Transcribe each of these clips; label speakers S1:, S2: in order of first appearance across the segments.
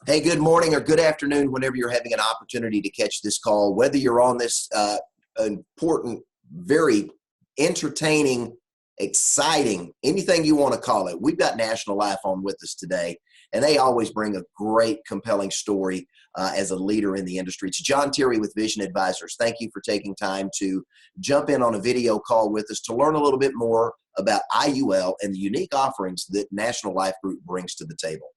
S1: Hey, good morning or good afternoon, whenever you're having an opportunity to catch this call, whether you're on this important, very entertaining, exciting, anything you want to call it. We've got National Life on with us today, and they always bring a great, compelling story as a leader in the industry. It's John Terry with Vision Advisors. Thank you for taking time to jump in on a video call with us to learn a little bit more about IUL and the unique offerings that National Life Group brings to the table.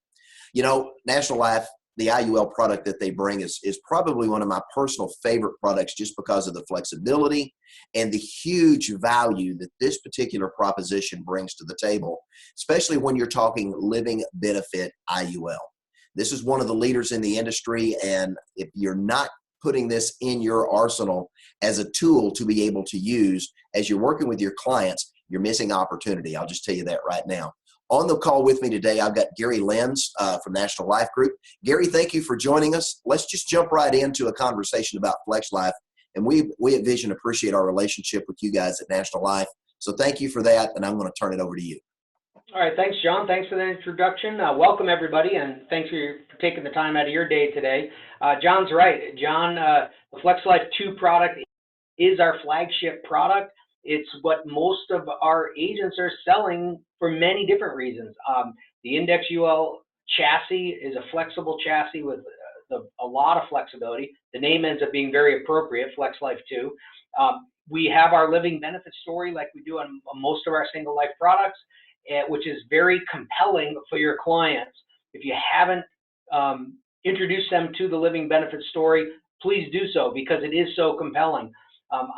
S1: You know, National Life, the IUL product that they bring is probably one of my personal favorite products, just because of the flexibility and the huge value that this particular proposition brings to the table, especially when you're talking living benefit IUL. This is one of the leaders in the industry, and if you're not putting this in your arsenal as a tool to be able to use as you're working with your clients, you're missing opportunity. I'll just tell you that right now. On the call with me today, I've got Gary Lenz from National Life Group. Gary, thank you for joining us. Let's just jump right into a conversation about FlexLife. And we at Vision appreciate our relationship with you guys at National Life. So thank you for that, and I'm going to turn it over to you.
S2: All right, thanks, John. Thanks for the introduction. Welcome, everybody, and thanks for taking the time out of your day today. John's right. John, the FlexLife 2 product is our flagship product. It's what most of our agents are selling for many different reasons. The Index UL chassis is a flexible chassis with a lot of flexibility. The name ends up being very appropriate, FlexLife 2. We have our living benefit story like we do on most of our single life products, which is very compelling for your clients. If you haven't introduced them to the living benefit story, please do so, because it is so compelling.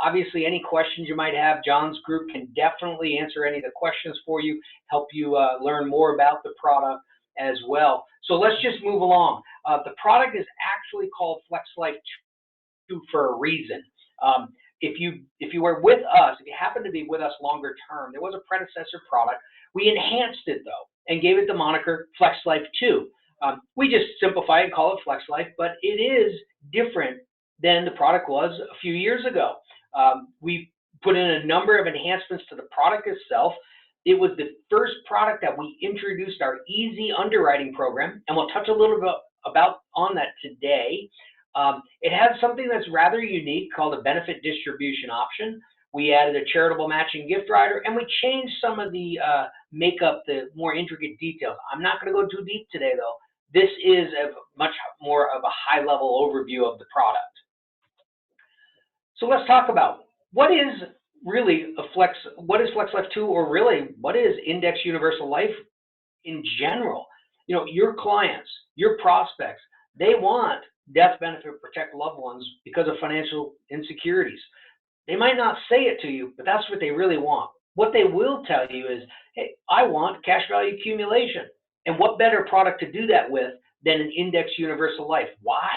S2: Obviously, any questions you might have, John's group can definitely answer any of the questions for you, help you learn more about the product as well. So let's just move along. The product is actually called FlexLife 2 for a reason. If you were with us, if you happen to be with us longer term, there was a predecessor product. We enhanced it, though, and gave it the moniker FlexLife 2. We just simplify it and call it FlexLife, but it is different than the product was a few years ago. We put in a number of enhancements to the product itself. It was the first product that we introduced our easy underwriting program, and we'll touch a little bit on that today. It has something that's rather unique called a benefit distribution option. We added a charitable matching gift rider, and we changed some of the makeup, the more intricate details. I'm not going to go too deep today, though. This is a much more of a high-level overview of the product. So let's talk about what is really what is FlexLife 2, or really what is Index Universal Life in general. You know, your clients, your prospects, they want death benefit to protect loved ones because of financial insecurities. They might not say it to you, but that's what they really want. What they will tell you is, hey, I want cash value accumulation. And what better product to do that with than an Index Universal Life? Why?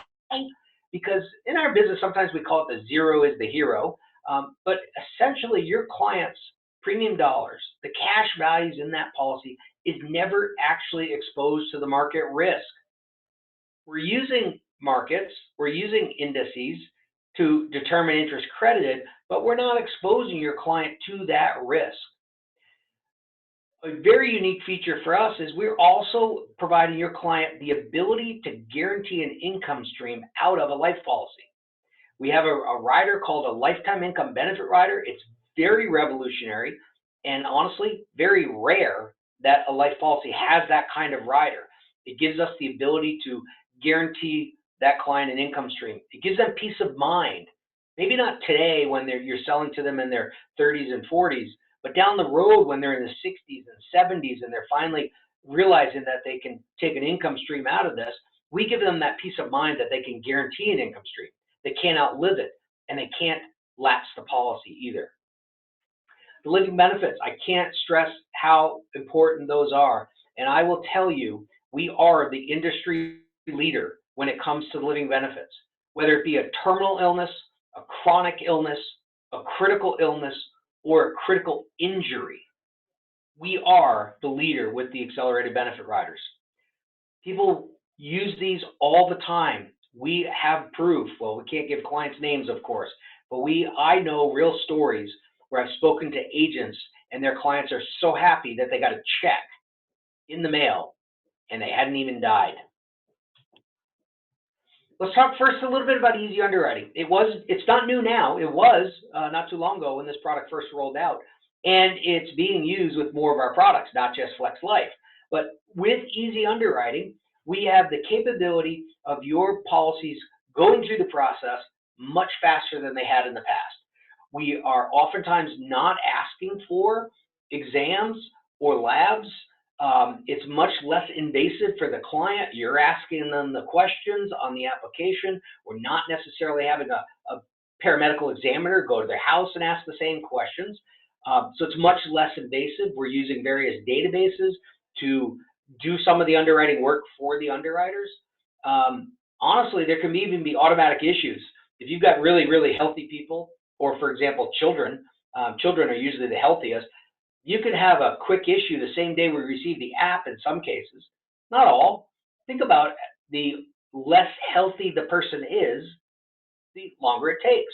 S2: Because in our business, sometimes we call it the zero is the hero. But essentially, your clients' premium dollars, the cash values in that policy, is never actually exposed to the market risk. We're using markets, we're using indices to determine interest credited, but we're not exposing your client to that risk. A very unique feature for us is we're also providing your client the ability to guarantee an income stream out of a life policy. We have a rider called a lifetime income benefit rider. It's very revolutionary and honestly very rare that a life policy has that kind of rider. It gives us the ability to guarantee that client an income stream. It gives them peace of mind. Maybe not today when you're selling to them in their 30s and 40s, but down the road when they're in the 60s and 70s and they're finally realizing that they can take an income stream out of this, we give them that peace of mind that they can guarantee an income stream. They can't outlive it, and they can't lapse the policy either. The living benefits, I can't stress how important those are. And I will tell you, we are the industry leader when it comes to living benefits. Whether it be a terminal illness, a chronic illness, a critical illness, or a critical injury, we are the leader with the accelerated benefit riders. People use these all the time. We have proof. Well, we can't give clients names, of course, but I know real stories where I've spoken to agents and their clients are so happy that they got a check in the mail and they hadn't even died. Let's talk first a little bit about easy underwriting. It's not new now. It was not too long ago when this product first rolled out, and it's being used with more of our products, not just FlexLife. But with easy underwriting, we have the capability of your policies going through the process much faster than they had in the past. We are oftentimes not asking for exams or labs. It's much less invasive for the client. You're asking them the questions on the application. We're not necessarily having a paramedical examiner go to their house and ask the same questions. So it's much less invasive. We're using various databases to do some of the underwriting work for the underwriters. Honestly, there can even be automatic issues. If you've got really, really healthy people, or for example, children are usually the healthiest, you could have a quick issue the same day we receive the app in some cases. Not all. Think about the less healthy the person is, the longer it takes.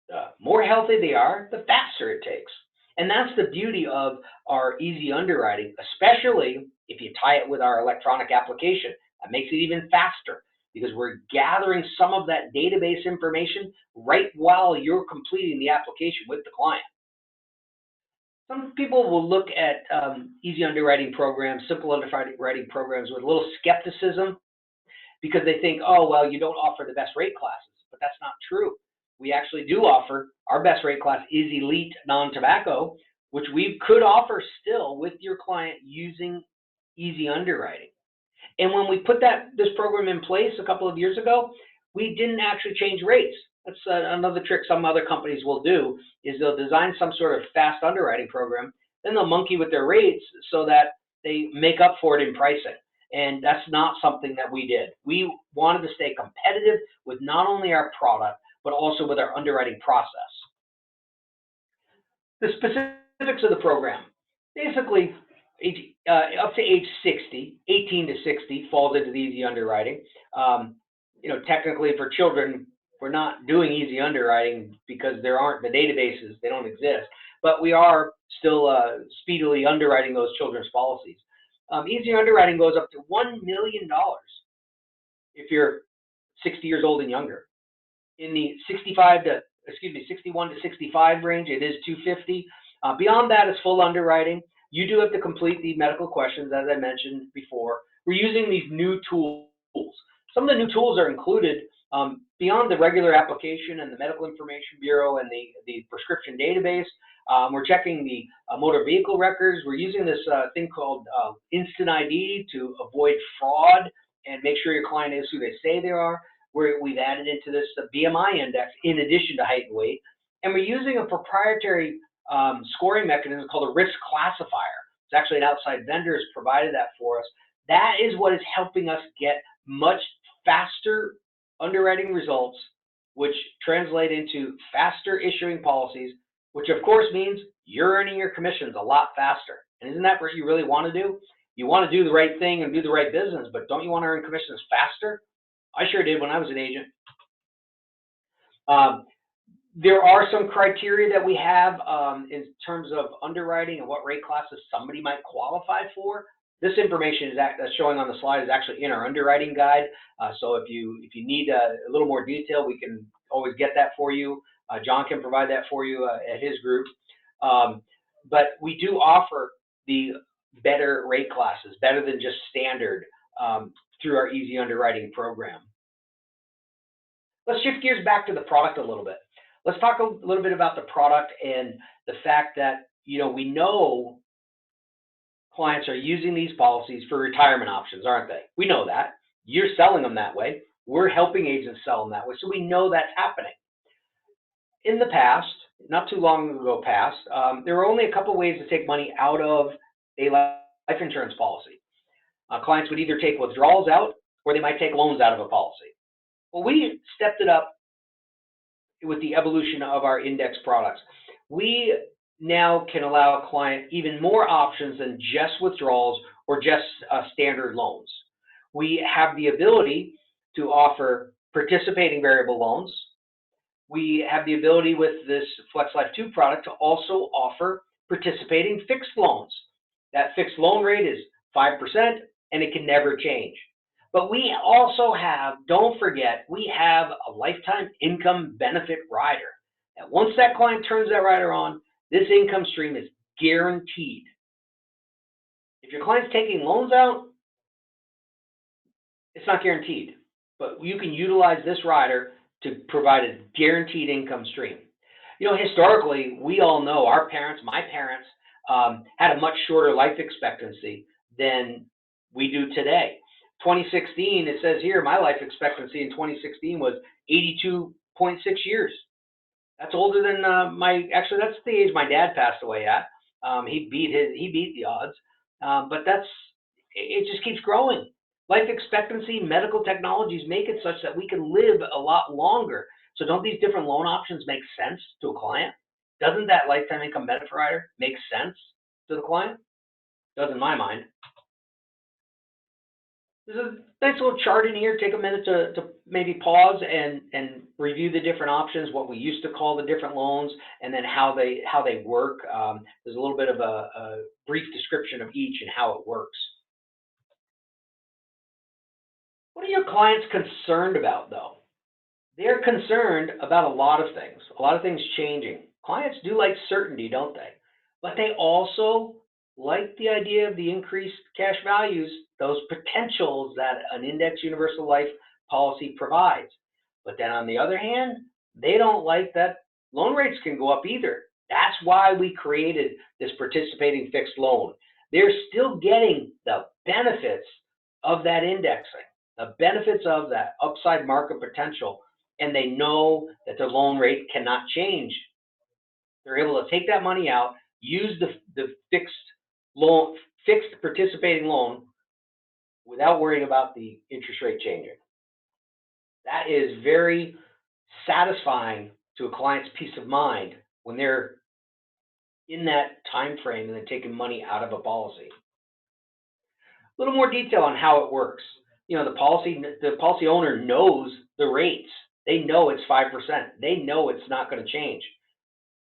S2: The more healthy they are, the faster it takes. And that's the beauty of our easy underwriting, especially if you tie it with our electronic application. That makes it even faster because we're gathering some of that database information right while you're completing the application with the client. Some people will look at easy underwriting programs, simple underwriting programs with a little skepticism because they think, oh, well, you don't offer the best rate classes, but that's not true. We actually do offer, our best rate class is Elite non-tobacco, which we could offer still with your client using easy underwriting. And when we put this program in place a couple of years ago, we didn't actually change rates. That's another trick some other companies will do, is they'll design some sort of fast underwriting program, then they'll monkey with their rates so that they make up for it in pricing. And that's not something that we did. We wanted to stay competitive with not only our product, but also with our underwriting process. The specifics of the program. Basically, up to age 60, 18 to 60 falls into the easy underwriting. Technically for children, we're not doing easy underwriting because there aren't the databases, they don't exist, but we are still speedily underwriting those children's policies. Easy underwriting goes up to $1 million if you're 60 years old and younger. In the 61 to 65 range, it is $250. Beyond that is full underwriting. You do have to complete the medical questions, as I mentioned before. We're using these new tools. Some of the new tools are included beyond the regular application and the Medical Information Bureau and the prescription database. We're checking the motor vehicle records. We're using this thing called Instant ID to avoid fraud and make sure your client is who they say they are. We've added into this the BMI index in addition to height and weight. And we're using a proprietary scoring mechanism called a risk classifier. It's actually an outside vendor has provided that for us. That is what is helping us get much faster underwriting results, which translate into faster issuing policies, which of course means you're earning your commissions a lot faster. And isn't that what you really want to do? You want to do the right thing and do the right business, but don't you want to earn commissions faster? I sure did when I was an agent. There are some criteria that we have in terms of underwriting and what rate classes somebody might qualify for. This information that's showing on the slide is actually in our underwriting guide. So if you need a little more detail, we can always get that for you. John can provide that for you at his group. But we do offer the better rate classes, better than just standard, through our easy underwriting program. Let's shift gears back to the product a little bit. Let's talk a little bit about the product and the fact that we know clients are using these policies for retirement options, aren't they? We know that. You're selling them that way. We're helping agents sell them that way, so we know that's happening. In the past, not too long ago past, there were only a couple ways to take money out of a life insurance policy. Clients would either take withdrawals out or they might take loans out of a policy. Well, we stepped it up with the evolution of our index products. We now can allow a client even more options than just withdrawals or just standard loans. We have the ability to offer participating variable loans. We have the ability with this FlexLife 2 product to also offer participating fixed loans. That fixed loan rate is 5% and it can never change. But we also have, don't forget, we have a lifetime income benefit rider. And once that client turns that rider on, this income stream is guaranteed. If your client's taking loans out, it's not guaranteed. But you can utilize this rider to provide a guaranteed income stream. You know, historically, we all know our parents, my parents, had a much shorter life expectancy than we do today. 2016, it says here, my life expectancy in 2016 was 82.6 years. That's older than actually, that's the age my dad passed away at. He beat the odds, but it just keeps growing. Life expectancy, medical technologies make it such that we can live a lot longer. So don't these different loan options make sense to a client? Doesn't that lifetime income benefit rider make sense to the client? Does in my mind. There's a nice little chart in here. Take a minute to maybe pause and review the different options, what we used to call the different loans, and then how they work. There's a little bit of a brief description of each and how it works. What are your clients concerned about, though? They're concerned about a lot of things changing. Clients do like certainty, don't they? But they also like the idea of the increased cash values, those potentials that an index universal life policy provides. But then on the other hand, they don't like that loan rates can go up either. That's why we created this participating fixed loan. They're still getting the benefits of that indexing, the benefits of that upside market potential, and they know that their loan rate cannot change. They're able to take that money out, use the fixed participating loan without worrying about the interest rate changing. That is very satisfying to a client's peace of mind when they're in that time frame and they're taking money out of a policy. A little more detail on how it works. You know, the policy owner knows the rates. They know it's 5%. They know it's not going to change.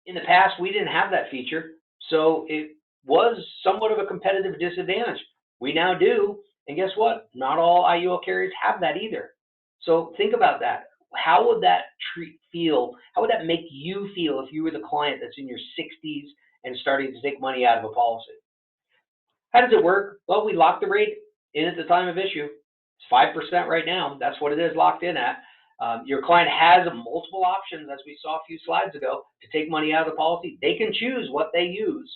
S2: In the past, we didn't have that feature, so it was somewhat of a competitive disadvantage. We now do, and guess what? Not all IUL carriers have that either. So think about that. How would that feel? How would that make you feel if you were the client that's in your 60s and starting to take money out of a policy? How does it work? Well, we lock the rate in at the time of issue. It's 5% right now. That's what it is locked in at. Your client has multiple options, as we saw a few slides ago, to take money out of the policy. They can choose what they use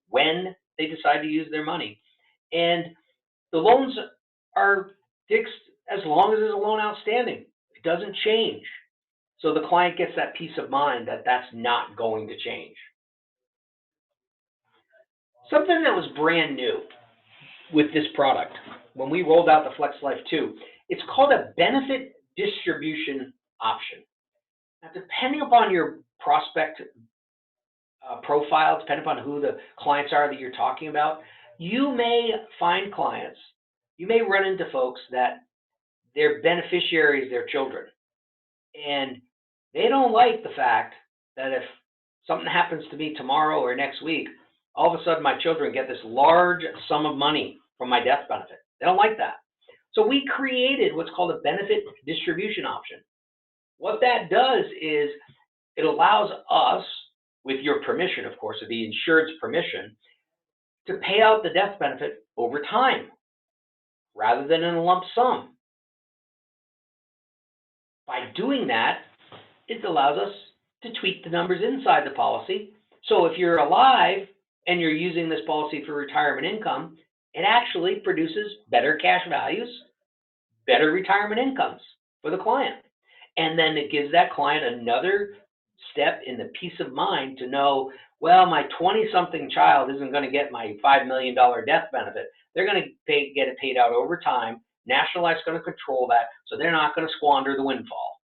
S2: when they decide to use their money. And the loans are fixed as long as there's a loan outstanding. It doesn't change. So the client gets that peace of mind that that's not going to change. Something that was brand new with this product, when we rolled out the FlexLife 2, it's called a benefit distribution option. Now, depending upon your prospect profile, depending upon who the clients are that you're talking about, you may find clients, you may run into folks that their beneficiaries, their children, and they don't like the fact that if something happens to me tomorrow or next week, all of a sudden my children get this large sum of money from my death benefit. They don't like that. So we created what's called a benefit distribution option. What that does is it allows us, with your permission, of course, or the insured's permission, to pay out the death benefit over time rather than in a lump sum. By doing that, it allows us to tweak the numbers inside the policy. So if you're alive and you're using this policy for retirement income, it actually produces better cash values, better retirement incomes for the client. And then it gives that client another step in the peace of mind to know, well, my 20-something child isn't going to get my $5 million death benefit. They're going to get it paid out over time. National Life's going to control that, so they're not going to squander the windfall.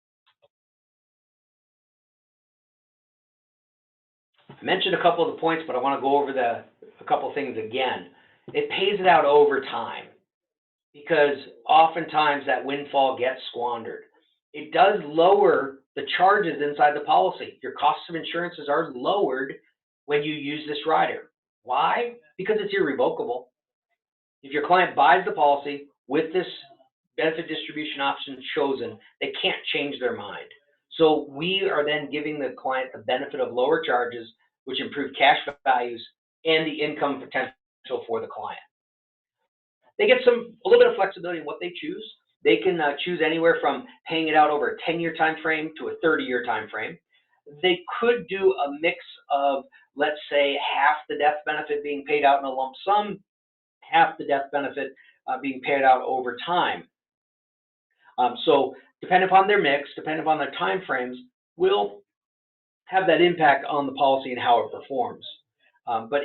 S2: I mentioned a couple of the points, but I want to go over a couple of things again. It pays it out over time because oftentimes that windfall gets squandered. It does lower the charges inside the policy. Your costs of insurances are lowered when you use this rider. Why? Because it's irrevocable. If your client buys the policy with this benefit option chosen, they can't change their mind. So we are then giving the client the benefit of lower charges, which improve cash values and the income potential for the client. They get a little bit of flexibility in what they choose. They can choose anywhere from paying it out over a 10-year time frame to a 30-year time frame. They could do a mix of, let's say, half the death benefit being paid out in a lump sum, half the death benefit being paid out over time. So depending upon their mix, depending upon their time frames, will have that impact on the policy and how it performs. But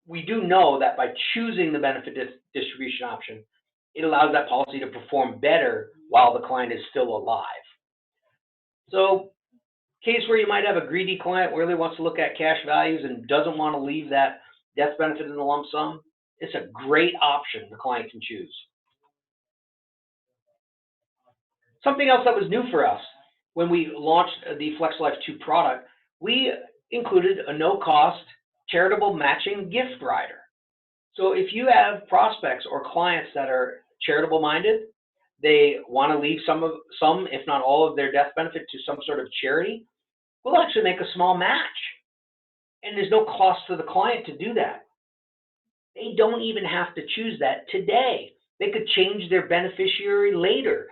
S2: we do know that by choosing the benefit distribution option, it allows that policy to perform better while the client is still alive. So, case where you might have a greedy client who really wants to look at cash values and doesn't want to leave that death benefit in the lump sum, it's a great option the client can choose. Something else that was new for us when we launched the FlexLife 2 product, we included a no-cost charitable matching gift rider. So if you have prospects or clients that are charitable minded, they want to leave some, if not all, of their death benefit to some sort of charity, we'll actually make a small match. And there's no cost to the client to do that. They don't even have to choose that today. They could change their beneficiary later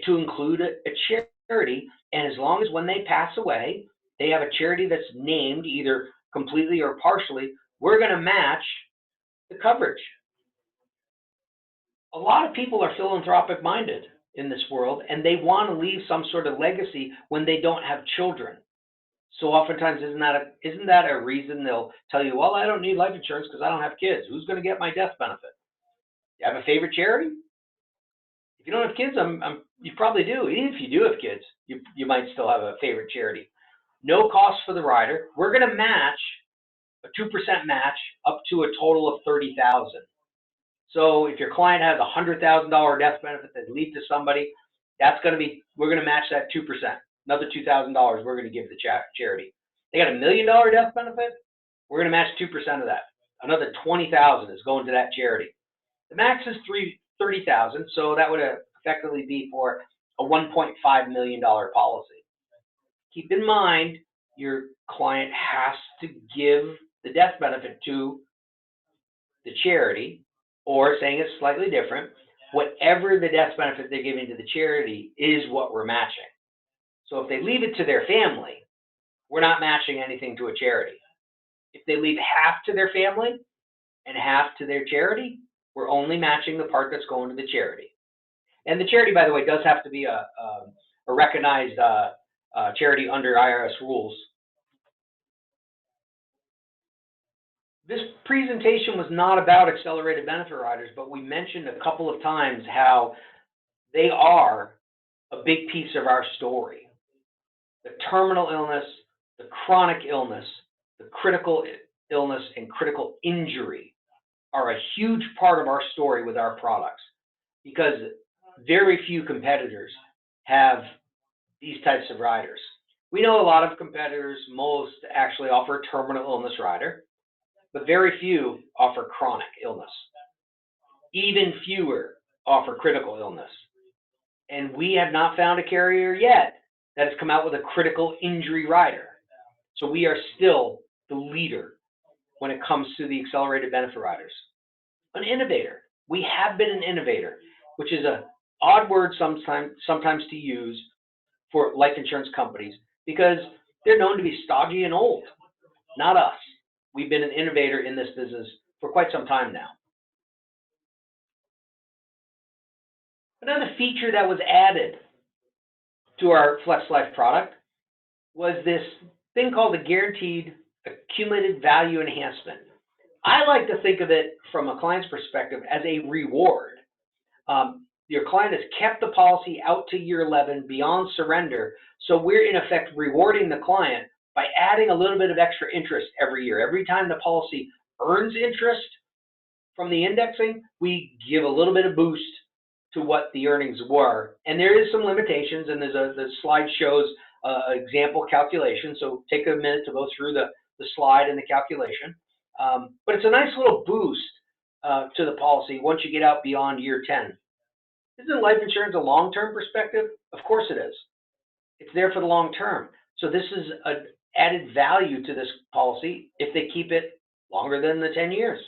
S2: to include a charity. And as long as when they pass away, they have a charity that's named either completely or partially, we're going to match the coverage. A lot of people are philanthropic minded in this world, and they want to leave some sort of legacy when they don't have children. So oftentimes, isn't that a reason they'll tell you, well, I don't need life insurance because I don't have kids. Who's going to get my death benefit? You have a favorite charity? If you don't have kids, you probably do. Even if you do have kids, you might still have a favorite charity. No cost for the rider. We're going to match a 2% match up to a total of $30,000. So if your client has a $100,000 death benefit that leave to somebody, we're going to match that 2%. Another $2,000 we're going to give the charity. They got $1 million death benefit, we're going to match 2% of that. Another $20,000 is going to that charity. The max is $30,000, so that would effectively be for a $1.5 million policy. Keep in mind, your client has to give the death benefit to the charity, or saying it's slightly different, whatever the death benefit they're giving to the charity is what we're matching. So if they leave it to their family, we're not matching anything to a charity. If they leave half to their family and half to their charity, we're only matching the part that's going to the charity. And the charity, by the way, does have to be a recognized charity under IRS rules. This presentation was not about accelerated benefit riders, but we mentioned a couple of times how they are a big piece of our story. The terminal illness, the chronic illness, the critical illness, and critical injury are a huge part of our story with our products, because very few competitors have these types of riders. We know a lot of competitors, most actually offer a terminal illness rider, but very few offer chronic illness. Even fewer offer critical illness. And we have not found a carrier yet that has come out with a critical injury rider. So we are still the leader when it comes to the accelerated benefit riders. An innovator. We have been an innovator, which is an odd word sometimes to use for life insurance companies, because they're known to be stodgy and old. Not us. We've been an innovator in this business for quite some time now. Another feature that was added to our FlexLife product was this thing called the Guaranteed Accumulated Value Enhancement. I like to think of it from a client's perspective as a reward. Your client has kept the policy out to year 11 beyond surrender, so we're in effect rewarding the client by adding a little bit of extra interest every year. Every time the policy earns interest from the indexing, we give a little bit of boost to what the earnings were. And there is some limitations, and the slide shows an example calculation, so take a minute to go through the slide and the calculation. But it's a nice little boost to the policy once you get out beyond year 10. Isn't life insurance a long-term perspective? Of course it is. It's there for the long term. So this is an added value to this policy if they keep it longer than the 10 years.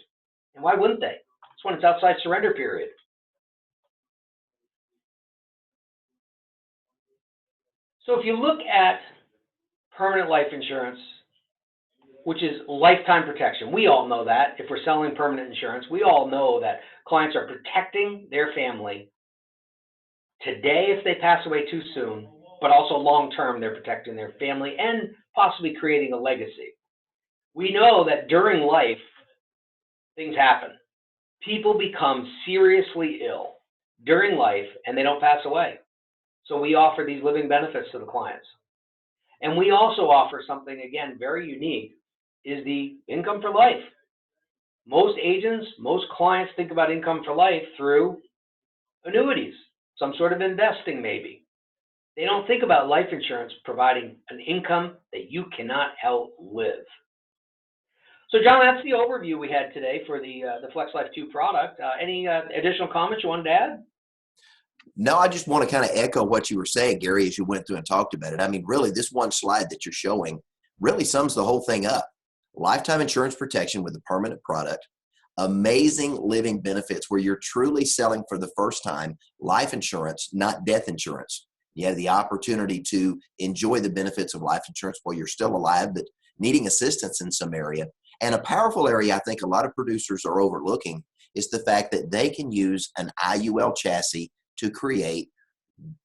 S2: And why wouldn't they? It's when it's outside surrender period. So if you look at permanent life insurance, which is lifetime protection, we all know that. If we're selling permanent insurance, we all know that clients are protecting their family today if they pass away too soon, but also long-term, they're protecting their family and possibly creating a legacy. We know that during life, things happen. People become seriously ill during life and they don't pass away. So we offer these living benefits to the clients. And we also offer something, again, very unique, is the income for life. Most agents, most clients think about income for life through annuities, some sort of investing maybe. They don't think about life insurance providing an income that you cannot outlive. So John, that's the overview we had today for the FlexLife 2 product. Any additional comments you wanted to add?
S1: No, I just want to kind of echo what you were saying, Gary, as you went through and talked about it. I mean, really, this one slide that you're showing really sums the whole thing up. Lifetime insurance protection with a permanent product, amazing living benefits where you're truly selling for the first time life insurance, not death insurance. You have the opportunity to enjoy the benefits of life insurance while you're still alive, but needing assistance in some area. And a powerful area I think a lot of producers are overlooking is the fact that they can use an IUL chassis to create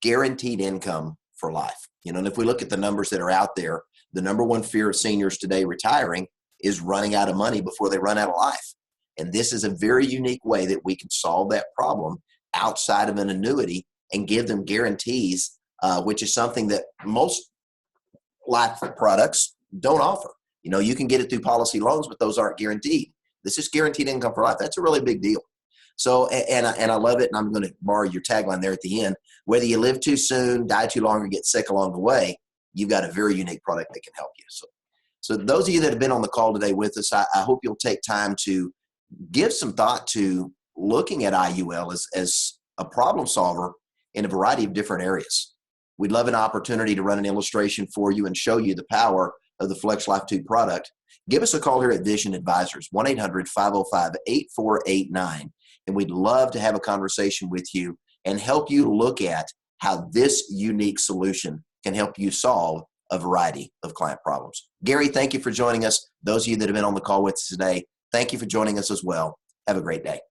S1: guaranteed income for life. And if we look at the numbers that are out there, the number one fear of seniors today retiring is running out of money before they run out of life. And this is a very unique way that we can solve that problem outside of an annuity and give them guarantees, which is something that most life products don't offer. You can get it through policy loans, but those aren't guaranteed. This is guaranteed income for life. That's a really big deal. So, and I love it, and I'm going to borrow your tagline there at the end. Whether you live too soon, die too long, or get sick along the way, you've got a very unique product that can help you. So those of you that have been on the call today with us, I hope you'll take time to give some thought to looking at IUL as a problem solver in a variety of different areas. We'd love an opportunity to run an illustration for you and show you the power of the FlexLife 2 product. Give us a call here at Vision Advisors, 1-800-505-8489. And we'd love to have a conversation with you and help you look at how this unique solution can help you solve a variety of client problems. Gary, thank you for joining us. Those of you that have been on the call with us today, thank you for joining us as well. Have a great day.